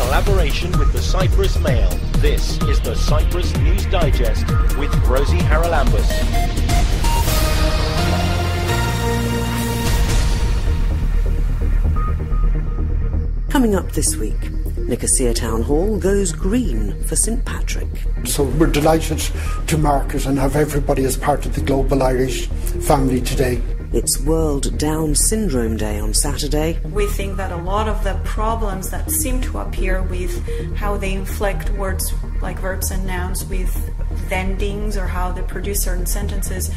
collaboration with the Cyprus Mail. This is the Cyprus News Digest with Rosie Charalambous. Coming up this week, Nicosia Town Hall goes green for St Patrick. So we're delighted to mark it and have everybody as part of the global Irish family today. It's World Down Syndrome Day on Saturday. We think that a lot of the problems that seem to appear with how they inflect words like verbs and nouns with endings or how they produce certain sentences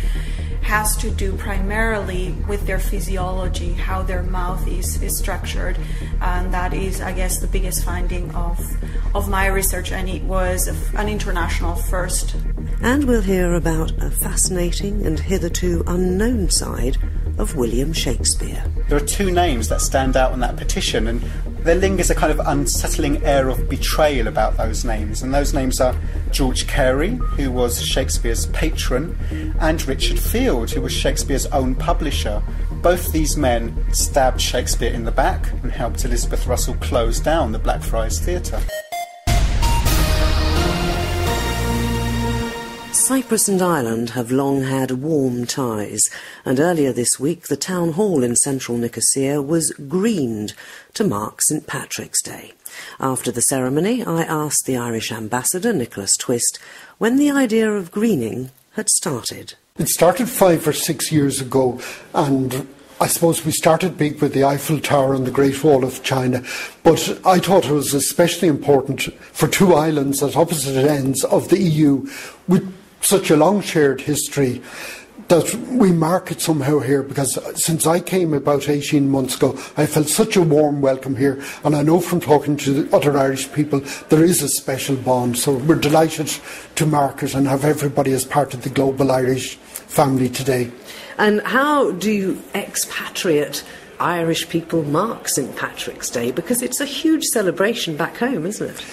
has to do primarily with their physiology, how their mouth is structured, and that is, I guess, the biggest finding of my research, and it was an international first. And we'll hear about a fascinating and hitherto unknown side of William Shakespeare. There are two names that stand out on that petition, and there lingers a kind of unsettling air of betrayal about those names. And those names are George Carey, who was Shakespeare's patron, and Richard Field, who was Shakespeare's own publisher. Both these men stabbed Shakespeare in the back and helped Elizabeth Russell close down the Blackfriars Theatre. Cyprus and Ireland have long had warm ties, and earlier this week the town hall in central Nicosia was greened to mark St Patrick's Day. After the ceremony, I asked the Irish ambassador, Nicholas Twist, when the idea of greening had started. It started 5 or 6 years ago, and I suppose we started big with the Eiffel Tower and the Great Wall of China, but I thought it was especially important for two islands at opposite ends of the EU with such a long shared history that we mark it somehow here, because since I came about 18 months ago, I felt such a warm welcome here, and I know from talking to other Irish people there is a special bond, so we're delighted to mark it and have everybody as part of the global Irish family today. And how do expatriate Irish people mark St Patrick's Day? Because it's a huge celebration back home, isn't it?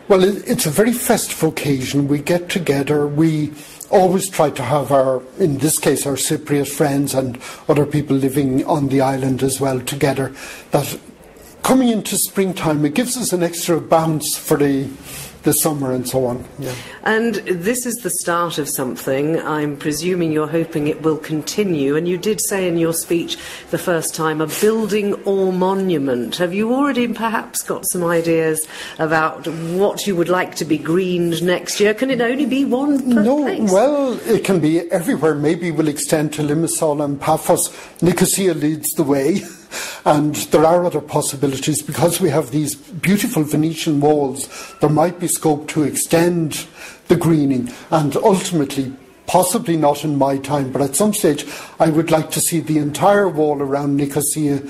Well, it's a very festive occasion. We get together, we always try to have in this case, our Cypriot friends and other people living on the island as well together. That coming into springtime, it gives us an extra bounce for the summer and so on. Yeah. And this is the start of something. I'm presuming you're hoping it will continue. And you did say in your speech the first time, a building or monument. Have you already perhaps got some ideas about what you would like to be greened next year? Can it only be one place? No, well, it can be everywhere. Maybe we'll extend to Limassol and Paphos. Nicosia leads the way. And there are other possibilities. Because we have these beautiful Venetian walls, there might be scope to extend the greening, and ultimately, possibly not in my time, but at some stage I would like to see the entire wall around Nicosia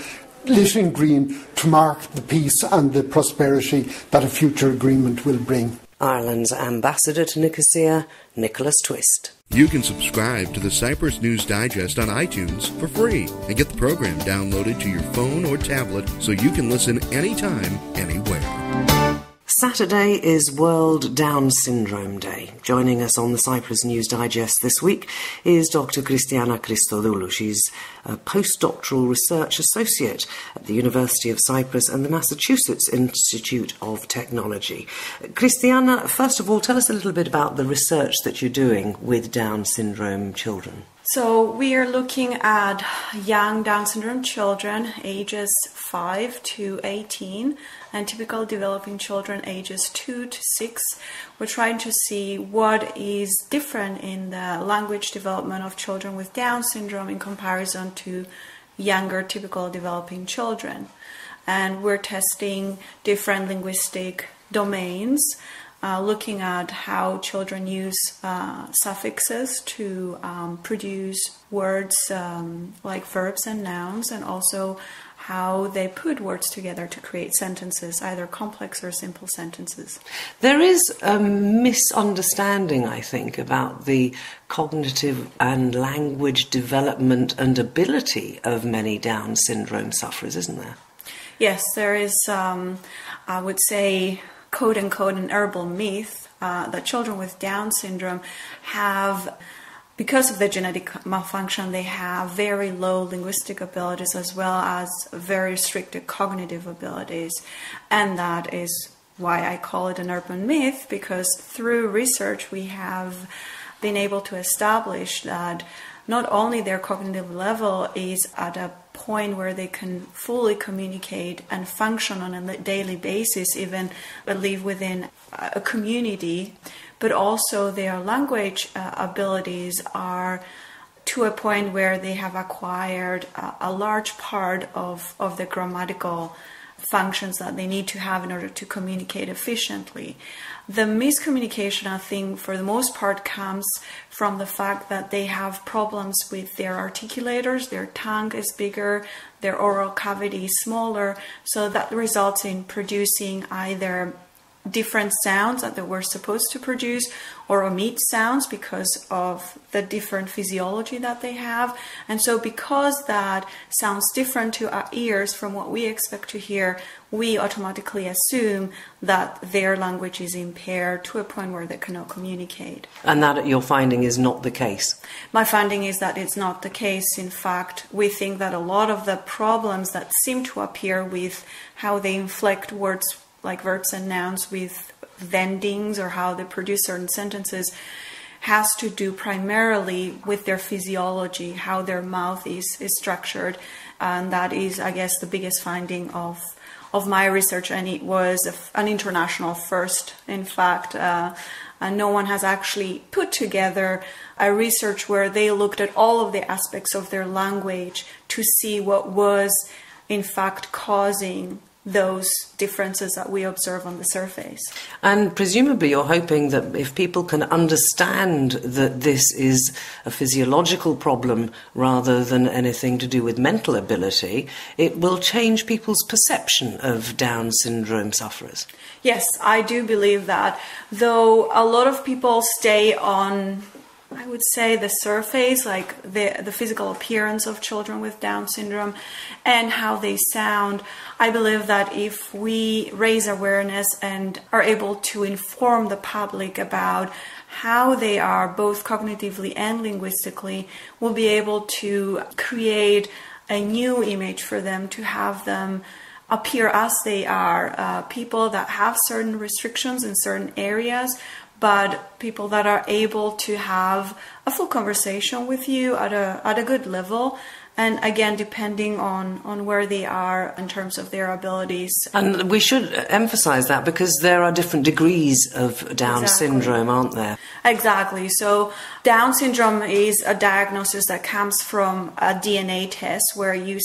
lit in green to mark the peace and the prosperity that a future agreement will bring. Ireland's ambassador to Nicosia, Nicholas Twist. You can subscribe to the Cyprus News Digest on iTunes for free and get the program downloaded to your phone or tablet so you can listen anytime, anywhere. Saturday is World Down Syndrome Day. Joining us on the Cyprus News Digest this week is Dr. Christiana Christodoulou. She's a postdoctoral research associate at the University of Cyprus and the Massachusetts Institute of Technology. Christiana, first of all, tell us a little bit about the research that you're doing with Down syndrome children. So we are looking at young Down syndrome children ages 5 to 18 and typical developing children ages 2 to 6. We're trying to see what is different in the language development of children with Down syndrome in comparison to younger typical developing children. And we're testing different linguistic domains, looking at how children use suffixes to produce words like verbs and nouns, and also how they put words together to create sentences, either complex or simple sentences. There is a misunderstanding, I think, about the cognitive and language development and ability of many Down syndrome sufferers, isn't there? Yes, there is, I would say, quote-unquote, an urban myth that children with Down syndrome have, because of the genetic malfunction, they have very low linguistic abilities as well as very restricted cognitive abilities. And that is why I call it an urban myth, because through research we have been able to establish that not only their cognitive level is at a point where they can fully communicate and function on a daily basis, even live within a community, but also their language abilities are to a point where they have acquired a large part of the grammatical functions that they need to have in order to communicate efficiently. The miscommunication, I think, for the most part comes from the fact that they have problems with their articulators, their tongue is bigger, their oral cavity is smaller, so that results in producing either different sounds that they were supposed to produce or omit sounds because of the different physiology that they have. And so because that sounds different to our ears from what we expect to hear, we automatically assume that their language is impaired to a point where they cannot communicate. And that your finding is not the case? My finding is that it's not the case. In fact, we think that a lot of the problems that seem to appear with how they inflect words like verbs and nouns with endings or how they produce certain sentences has to do primarily with their physiology, how their mouth is structured. And that is, I guess, the biggest finding of my research, and it was an international first, in fact. And no one has actually put together a research where they looked at all of the aspects of their language to see what was, in fact, causing those differences that we observe on the surface. And presumably you're hoping that if people can understand that this is a physiological problem rather than anything to do with mental ability, it will change people's perception of Down syndrome sufferers. Yes, I do believe that, though a lot of people stay on, I would say, the surface, like the physical appearance of children with Down syndrome and how they sound. I believe that if we raise awareness and are able to inform the public about how they are both cognitively and linguistically, we'll be able to create a new image for them, to have them appear as they are, people that have certain restrictions in certain areas, but people that are able to have a full conversation with you at a good level. And again, depending on where they are in terms of their abilities. And we should emphasise that because there are different degrees of Down syndrome, aren't there? Exactly. So Down syndrome is a diagnosis that comes from a DNA test where you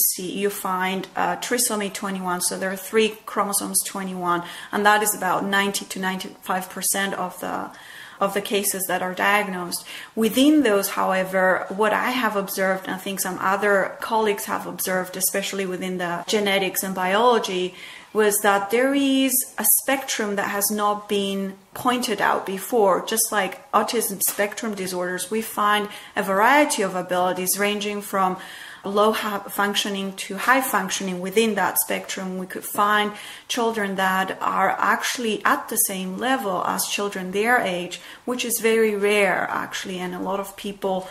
find trisomy 21. So there are 3 chromosomes 21, and that is about 90 to 95% of the cases that are diagnosed. Within those, however, what I have observed, and I think some other colleagues have observed, especially within the genetics and biology, was that there is a spectrum that has not been pointed out before. Just like autism spectrum disorders, we find a variety of abilities ranging from low functioning to high functioning within that spectrum. We could find children that are actually at the same level as children their age, which is very rare actually, and a lot of people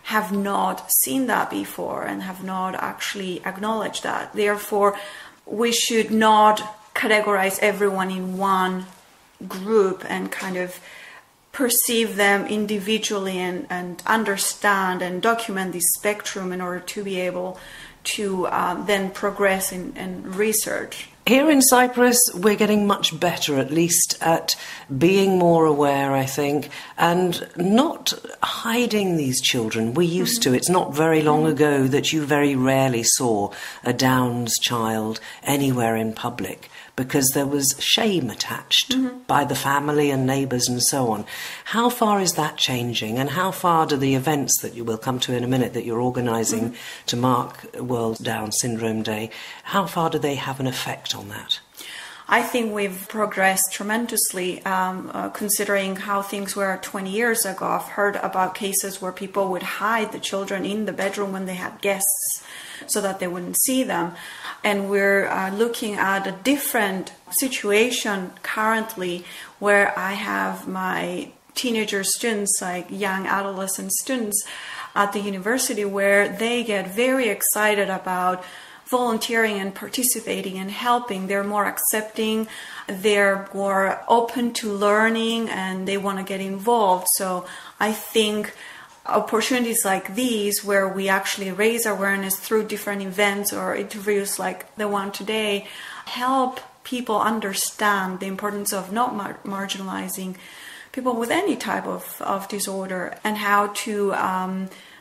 have not seen that before and have not actually acknowledged that. Therefore, we should not categorize everyone in one group and kind of perceive them individually and understand and document this spectrum in order to be able to then progress in research. Here in Cyprus, we're getting much better, at least, at being more aware, I think, and not hiding these children. We used to. It's not very long ago that you very rarely saw a Downs child anywhere in public, because there was shame attached by the family and neighbours and so on. How far is that changing, and how far do the events that you will come to in a minute that you're organising to mark World Down Syndrome Day, how far do they have an effect on that? I think we've progressed tremendously, considering how things were 20 years ago. I've heard about cases where people would hide the children in the bedroom when they had guests so that they wouldn't see them. And we're looking at a different situation currently, where I have my teenager students, like young adolescent students at the university, where they get very excited about volunteering and participating and helping. They're more accepting, they're more open to learning, and they want to get involved. So I think opportunities like these, where we actually raise awareness through different events or interviews like the one today, help people understand the importance of not marginalizing people with any type of disorder, and how to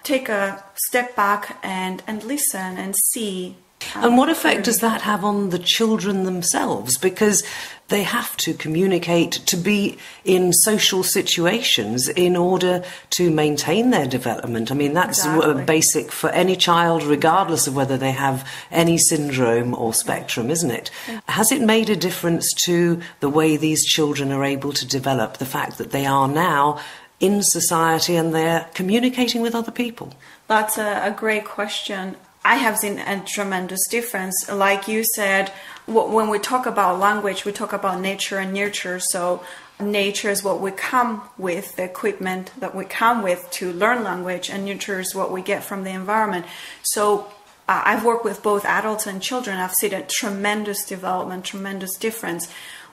take a step back and listen and see. And what effect does that have on the children themselves? Because they have to communicate, to be in social situations in order to maintain their development. I mean, that's basic for any child, regardless of whether they have any syndrome or spectrum, isn't it? Has it made a difference to the way these children are able to develop, the fact that they are now in society and they're communicating with other people? That's a great question. I have seen a tremendous difference. Like you said, when we talk about language, we talk about nature and nurture. So nature is what we come with, the equipment that we come with to learn language, and nurture is what we get from the environment. So I've worked with both adults and children. I've seen a tremendous development, tremendous difference.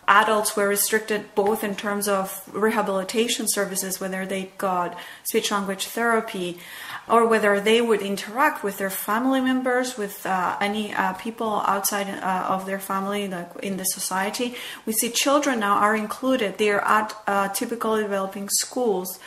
Adults were restricted both in terms of rehabilitation services, whether they got speech-language therapy, or whether they would interact with their family members, with any people outside of their family, like in the society. We see children now are included. They are at typically developing schools.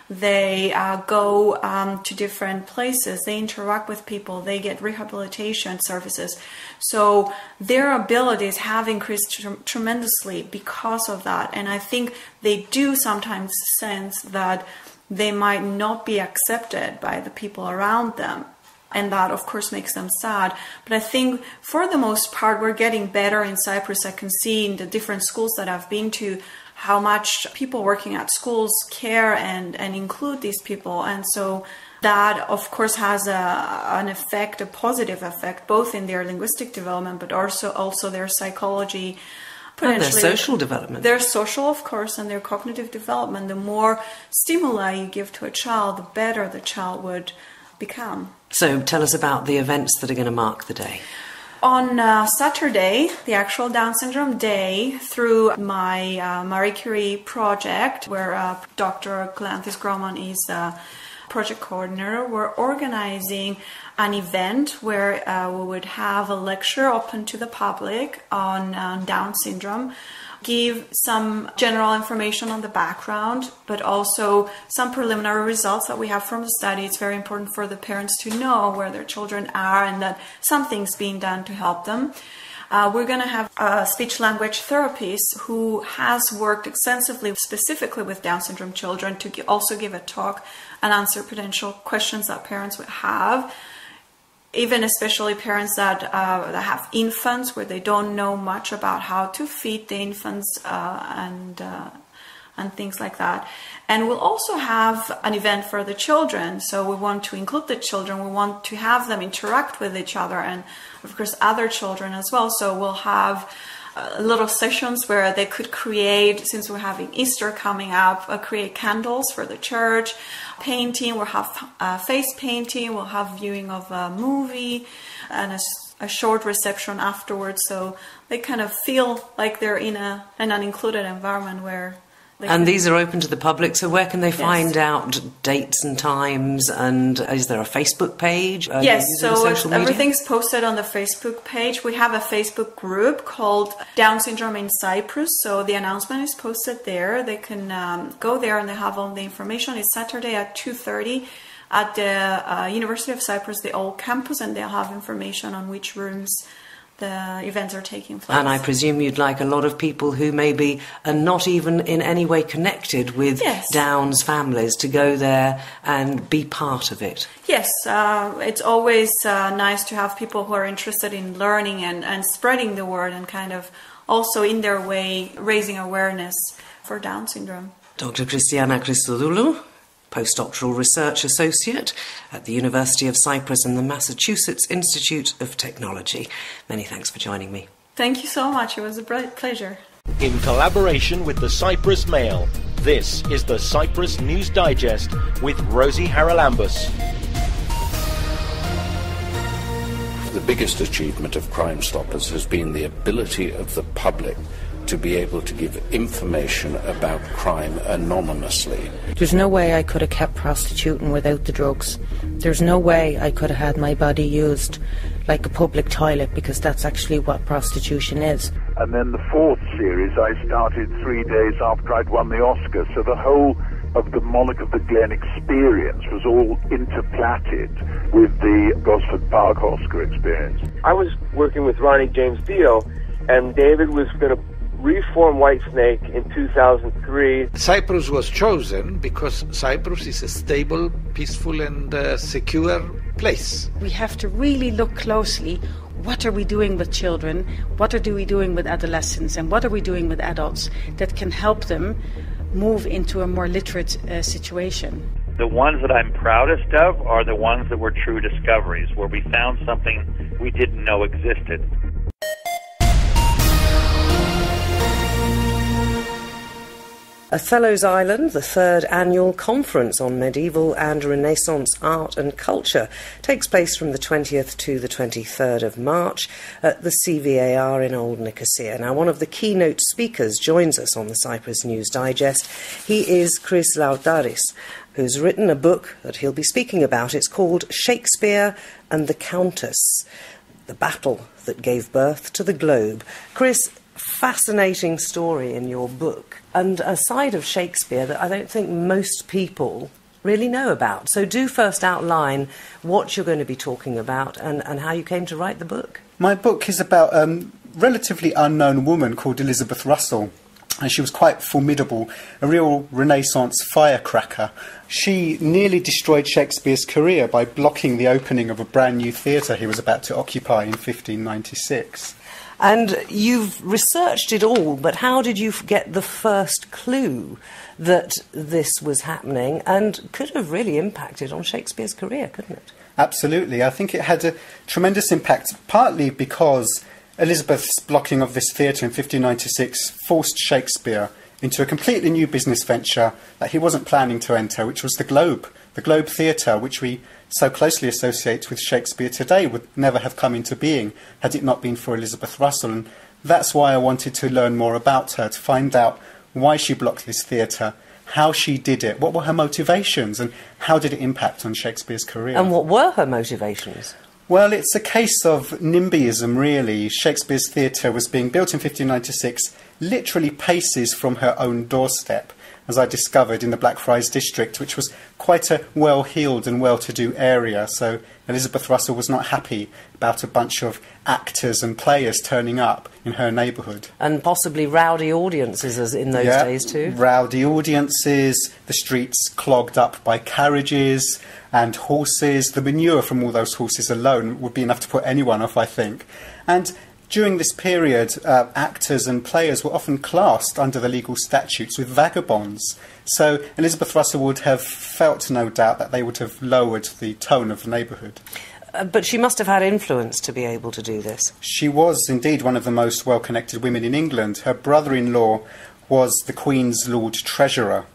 They go to different places. They interact with people. They get rehabilitation services. So their abilities have increased tremendously because of that. And I think they do sometimes sense that they might not be accepted by the people around them. And that, of course, makes them sad. But I think, for the most part, we're getting better in Cyprus. I can see in the different schools that I've been to how much people working at schools care and include these people. And so that, of course, has an effect, a positive effect, both in their linguistic development, but also their psychology. And their social development. Their social, of course, and their cognitive development. The more stimuli you give to a child, the better the child would become. So tell us about the events that are going to mark the day. On Saturday, the actual Down Syndrome Day, through my Marie Curie project, where Dr. Galanthis Groman is project coordinator, we're organizing an event where we would have a lecture open to the public on Down syndrome, give some general information on the background, but also some preliminary results that we have from the study. It's very important for the parents to know where their children are and that something's being done to help them. We're going to have a speech-language therapist who has worked extensively, specifically with Down syndrome children, to also give a talk and answer potential questions that parents would have. Even especially parents that have infants where they don't know much about how to feed the infants and things like that. And we'll also have an event for the children. So we want to include the children. We want to have them interact with each other and, of course, other children as well. So we'll have little sessions where they could create, since we're having Easter coming up, create candles for the church, painting, we'll have face painting, we'll have viewing of a movie and a short reception afterwards, so they kind of feel like they're in an included environment where and these are open to the public, so where can they find out dates and times, and is there a Facebook page? Yes, so everything's posted on the Facebook page. We have a Facebook group called Down Syndrome in Cyprus, so the announcement is posted there. They can go there and they have all the information. It's Saturday at 2:30 at the University of Cyprus, the old campus, and they'll have information on which rooms the events are taking place. And I presume you'd like a lot of people who maybe are not even in any way connected with Down's families to go there and be part of it. Yes, it's always nice to have people who are interested in learning and spreading the word and kind of also in their way raising awareness for Down syndrome. Dr. Christiana Christodoulou, postdoctoral research associate at the University of Cyprus and the Massachusetts Institute of Technology. Many thanks for joining me. Thank you so much. It was a pleasure. In collaboration with the Cyprus Mail, this is the Cyprus News Digest with Rosie Charalambous. the biggest achievement of Crime Stoppers has been the ability of the public to be able to give information about crime anonymously. There's no way I could have kept prostituting without the drugs. There's no way I could have had my body used like a public toilet, because that's actually what prostitution is. And then the fourth series I started 3 days after I'd won the Oscar, so the whole of the Monarch of the Glen experience was all interplatted with the Gosford Park Oscar experience. I was working with Ronnie James Dio, and David was going to reform Whitesnake in 2003. Cyprus was chosen because Cyprus is a stable, peaceful and secure place. We have to really look closely. What are we doing with children? What are we doing with adolescents? And what are we doing with adults that can help them move into a more literate situation? The ones that I'm proudest of are the ones that were true discoveries, where we found something we didn't know existed. Othello's Island, the third annual conference on medieval and Renaissance art and culture, takes place from the 20th to the 23rd of March at the CVAR in Old Nicosia. Now, one of the keynote speakers joins us on the Cyprus News Digest. He is Chris Lautaris, who's written a book that he'll be speaking about. It's called Shakespeare and the Countess, the battle that gave birth to the globe. Chris, fascinating story in your book, and a side of Shakespeare that I don't think most people really know about. So do first outline what you're going to be talking about and how you came to write the book. My book is about a relatively unknown woman called Elizabeth Russell. And she was quite formidable, a real Renaissance firecracker. She nearly destroyed Shakespeare's career by blocking the opening of a brand new theatre he was about to occupy in 1596. And you've researched it all, but how did you get the first clue that this was happening and could have really impacted on Shakespeare's career, couldn't it? Absolutely. I think it had a tremendous impact, partly because Elizabeth's blocking of this theatre in 1596 forced Shakespeare into a completely new business venture that he wasn't planning to enter, which was the Globe Theatre, which we so closely associate with Shakespeare today, would never have come into being had it not been for Elizabeth Russell. And that's why I wanted to learn more about her, to find out why she blocked this theatre, how she did it, what were her motivations, and how did it impact on Shakespeare's career. And what were her motivations? Well, it's a case of NIMBYism, really. Shakespeare's theatre was being built in 1596, literally paces from her own doorstep, as I discovered in the Blackfriars district, which was quite a well-heeled and well-to-do area. So Elizabeth Russell was not happy about a bunch of actors and players turning up in her neighbourhood. And possibly rowdy audiences as in those days too. Rowdy audiences, the streets clogged up by carriages and horses. The manure from all those horses alone would be enough to put anyone off, I think. And during this period, actors and players were often classed under the legal statutes with vagabonds. So Elizabeth Russell would have felt, no doubt, that they would have lowered the tone of the neighbourhood. But she must have had influence to be able to do this. She was indeed one of the most well-connected women in England. Her brother-in-law was the Queen's Lord Treasurer,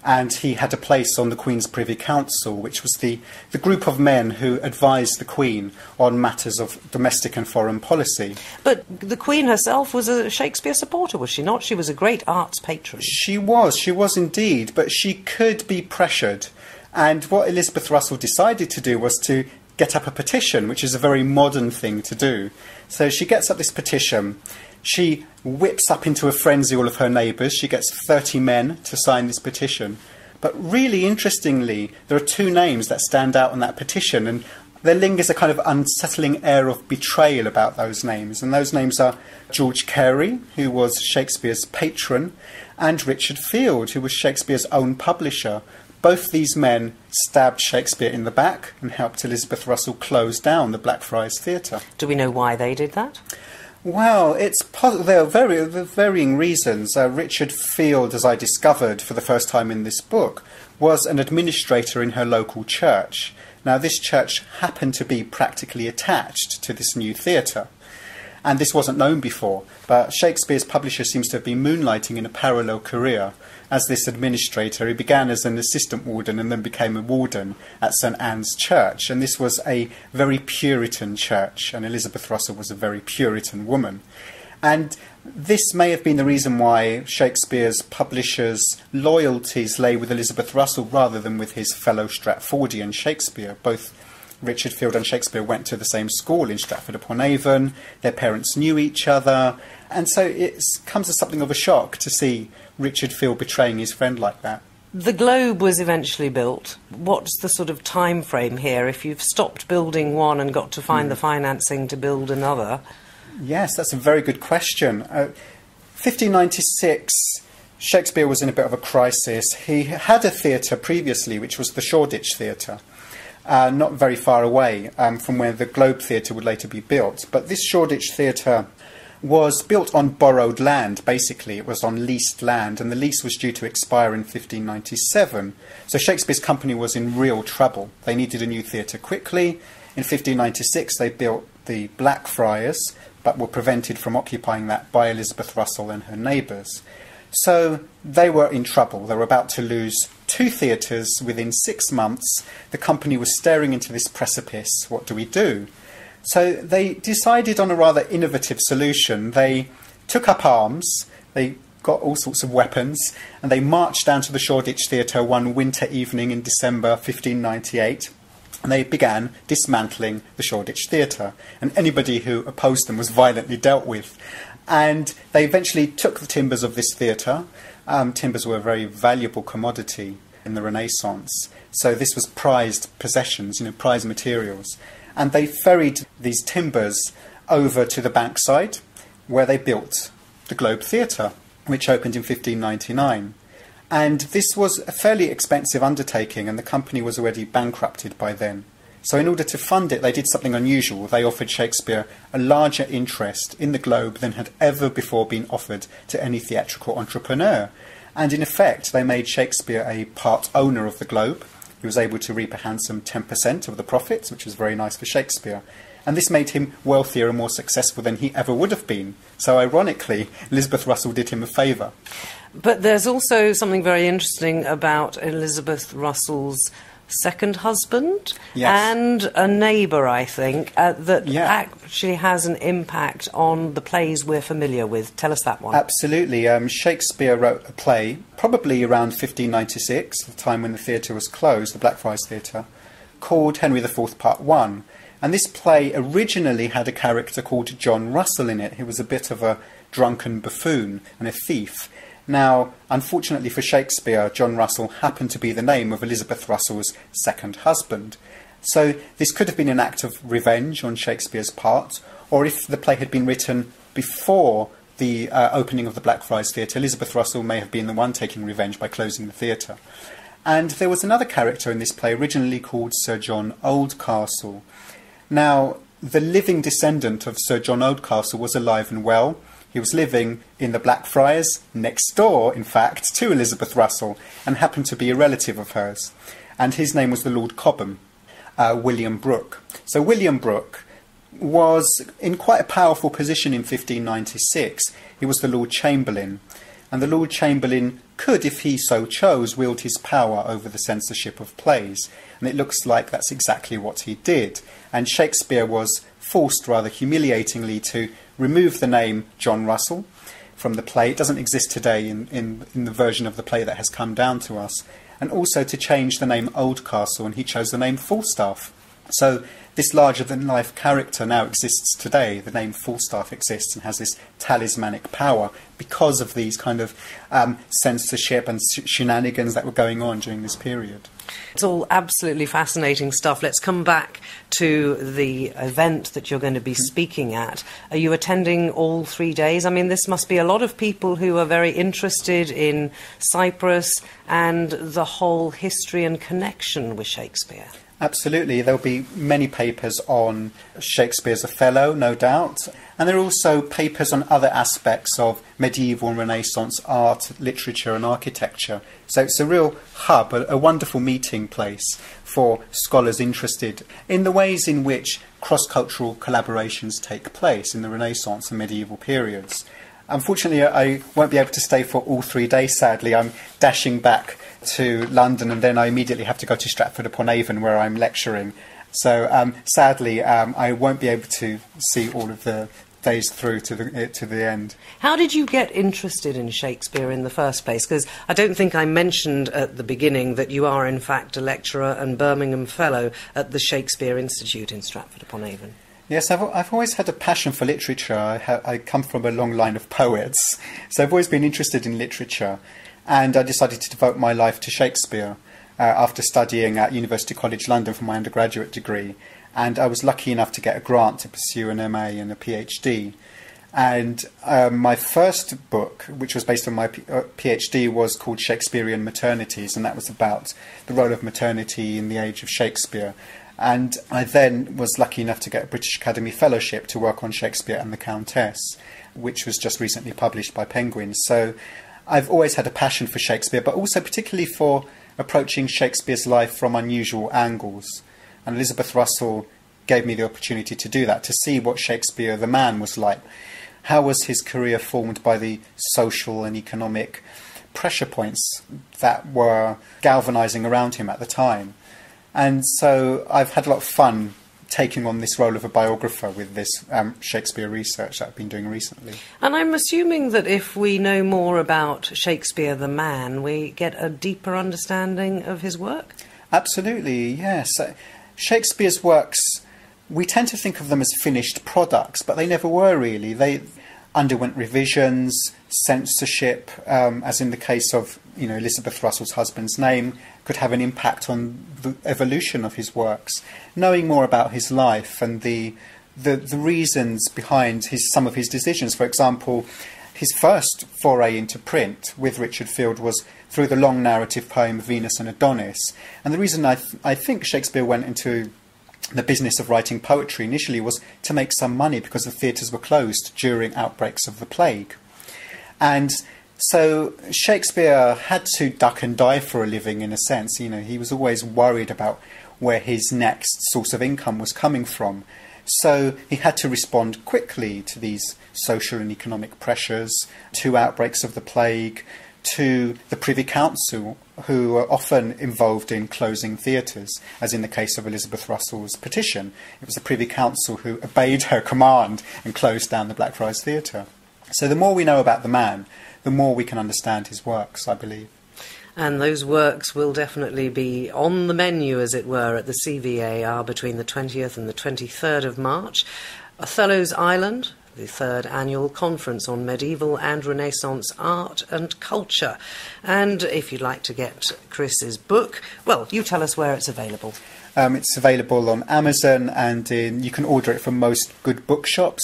and he had a place on the Queen's Privy Council, which was the group of men who advised the Queen on matters of domestic and foreign policy. But the Queen herself was a Shakespeare supporter, was she not? She was a great arts patron. She was indeed, but she could be pressured. And what Elizabeth Russell decided to do was to get up a petition, which is a very modern thing to do. So she gets up this petition. She whips up into a frenzy all of her neighbours. She gets 30 men to sign this petition. But really interestingly, there are two names that stand out on that petition, and there lingers a kind of unsettling air of betrayal about those names. And those names are George Carey, who was Shakespeare's patron, and Richard Field, who was Shakespeare's own publisher. Both these men stabbed Shakespeare in the back and helped Elizabeth Russell close down the Blackfriars Theatre. Do we know why they did that? Well, there are varying reasons. Richard Field, as I discovered for the first time in this book, was an administrator in her local church. Now, this church happened to be practically attached to this new theatre. And this wasn't known before, but Shakespeare's publisher seems to have been moonlighting in a parallel career. As this administrator, he began as an assistant warden and then became a warden at St Anne's Church. And this was a very Puritan church, and Elizabeth Russell was a very Puritan woman. And this may have been the reason why Shakespeare's publishers' loyalties lay with Elizabeth Russell rather than with his fellow Stratfordian Shakespeare. Both Richard Field and Shakespeare went to the same school in Stratford-upon-Avon. Their parents knew each other. And so it comes as something of a shock to see Richard Field betraying his friend like that. The Globe was eventually built. What's the sort of time frame here? If you've stopped building one and got to find the financing to build another? Yes, that's a very good question. 1596, Shakespeare was in a bit of a crisis. He had a theatre previously, which was the Shoreditch Theatre, not very far away from where the Globe Theatre would later be built. But this Shoreditch Theatre was built on borrowed land, basically. It was on leased land, and the lease was due to expire in 1597. So Shakespeare's company was in real trouble. They needed a new theatre quickly. In 1596, they built the Blackfriars, but were prevented from occupying that by Elizabeth Russell and her neighbours. So they were in trouble. They were about to lose 2 theatres within 6 months. The company was staring into this precipice. What do we do? So they decided on a rather innovative solution. They took up arms, they got all sorts of weapons, and they marched down to the Shoreditch Theatre one winter evening in December 1598. And they began dismantling the Shoreditch Theatre, and anybody who opposed them was violently dealt with. And they eventually took the timbers of this theatre. Timbers were a very valuable commodity in the Renaissance, so this was prized possessions, prized materials. And they ferried these timbers over to the Bankside, where they built the Globe Theatre, which opened in 1599. And this was a fairly expensive undertaking, and the company was already bankrupted by then. So in order to fund it, they did something unusual. They offered Shakespeare a larger interest in the Globe than had ever before been offered to any theatrical entrepreneur. And in effect, they made Shakespeare a part owner of the Globe. He was able to reap a handsome 10% of the profits, which was very nice for Shakespeare. And this made him wealthier and more successful than he ever would have been. So ironically, Elizabeth Russell did him a favour. But there's also something very interesting about Elizabeth Russell's second husband and a neighbour, I think, that actually has an impact on the plays we're familiar with. Tell us that one. Absolutely. Shakespeare wrote a play, probably around 1596, the time when the theatre was closed, the Blackfriars Theatre, called Henry IV Part 1. And this play originally had a character called John Russell in it. He was a bit of a drunken buffoon and a thief. Now, unfortunately for Shakespeare, John Russell happened to be the name of Elizabeth Russell's second husband. So this could have been an act of revenge on Shakespeare's part, or if the play had been written before the opening of the Blackfriars Theatre, Elizabeth Russell may have been the one taking revenge by closing the theatre. And there was another character in this play originally called Sir John Oldcastle. Now, the living descendant of Sir John Oldcastle was alive and well. He was living in the Blackfriars, next door, in fact, to Elizabeth Russell, and happened to be a relative of hers. And his name was the Lord Cobham, William Brooke. So William Brooke was in quite a powerful position in 1596. He was the Lord Chamberlain. And the Lord Chamberlain could, if he so chose, wield his power over the censorship of plays. And it looks like that's exactly what he did. And Shakespeare was forced, rather humiliatingly, to remove the name John Russell from the play. It doesn't exist today in the version of the play that has come down to us. And also to change the name Oldcastle, and he chose the name Falstaff. So this larger-than-life character now exists today. The name Falstaff exists and has this talismanic power because of these kind of censorship and shenanigans that were going on during this period. It's all absolutely fascinating stuff. Let's come back to the event that you're going to be speaking at. Are you attending all 3 days? I mean, this must be a lot of people who are very interested in Cyprus and the whole history and connection with Shakespeare. Absolutely. There'll be many papers on Shakespeare's Othello, no doubt. And there are also papers on other aspects of medieval and Renaissance art, literature and architecture. So it's a real hub, a wonderful meeting place for scholars interested in the ways in which cross-cultural collaborations take place in the Renaissance and medieval periods. Unfortunately, I won't be able to stay for all 3 days, sadly. I'm dashing back to London and then I immediately have to go to Stratford-upon-Avon where I'm lecturing. So sadly, I won't be able to see all of the days through to the end. How did you get interested in Shakespeare in the first place? Because I don't think I mentioned at the beginning that you are in fact a lecturer and Birmingham Fellow at the Shakespeare Institute in Stratford-upon-Avon. Yes, I've always had a passion for literature. I come from a long line of poets, so I've always been interested in literature, and I decided to devote my life to Shakespeare after studying at University College London for my undergraduate degree, and I was lucky enough to get a grant to pursue an MA and a PhD. And my first book, which was based on my PhD, was called Shakespearean Maternities, and that was about the role of maternity in the age of Shakespeare. And I then was lucky enough to get a British Academy Fellowship to work on Shakespeare and the Countess, which was just recently published by Penguin. So I've always had a passion for Shakespeare, but also particularly for approaching Shakespeare's life from unusual angles. And Elizabeth Russell gave me the opportunity to do that, to see what Shakespeare the man was like. How was his career formed by the social and economic pressure points that were galvanising around him at the time? And so I've had a lot of fun taking on this role of a biographer with this Shakespeare research that I've been doing recently. And I'm assuming that if we know more about Shakespeare the man, we get a deeper understanding of his work? Absolutely, yes. Shakespeare's works, we tend to think of them as finished products, but they never were really. They underwent revisions, censorship, as in the case of Elizabeth Russell's husband's name, could have an impact on the evolution of his works. Knowing more about his life and the reasons behind some of his decisions. For example, his first foray into print with Richard Field was through the long narrative poem Venus and Adonis. And the reason I think Shakespeare went into the business of writing poetry initially was to make some money because the theatres were closed during outbreaks of the plague. And so Shakespeare had to duck and dive for a living in a sense. He was always worried about where his next source of income was coming from. So he had to respond quickly to these social and economic pressures, to outbreaks of the plague, to the Privy Council, who were often involved in closing theatres, as in the case of Elizabeth Russell's petition. It was the Privy Council who obeyed her command and closed down the Blackfriars Theatre. So the more we know about the man, the more we can understand his works, I believe. And those works will definitely be on the menu, as it were, at the CVAR between the 20th and the 23rd of March. Othello's Island, the third annual conference on medieval and Renaissance art and culture. And if you'd like to get Chris's book, well, you tell us where it's available. It's available on Amazon, and you can order it from most good bookshops.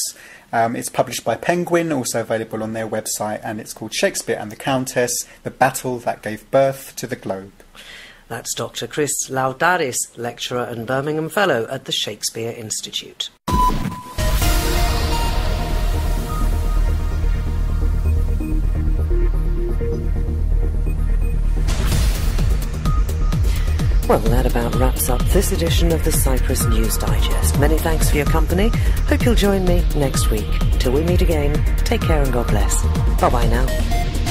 It's published by Penguin, also available on their website, and it's called Shakespeare and the Countess, The Battle That Gave Birth to the Globe. That's Dr. Chris Laudaris, lecturer and Birmingham Fellow at the Shakespeare Institute. Well, that about wraps up this edition of the Cyprus News Digest. Many thanks for your company. Hope you'll join me next week. Till we meet again, take care and God bless. Bye-bye now.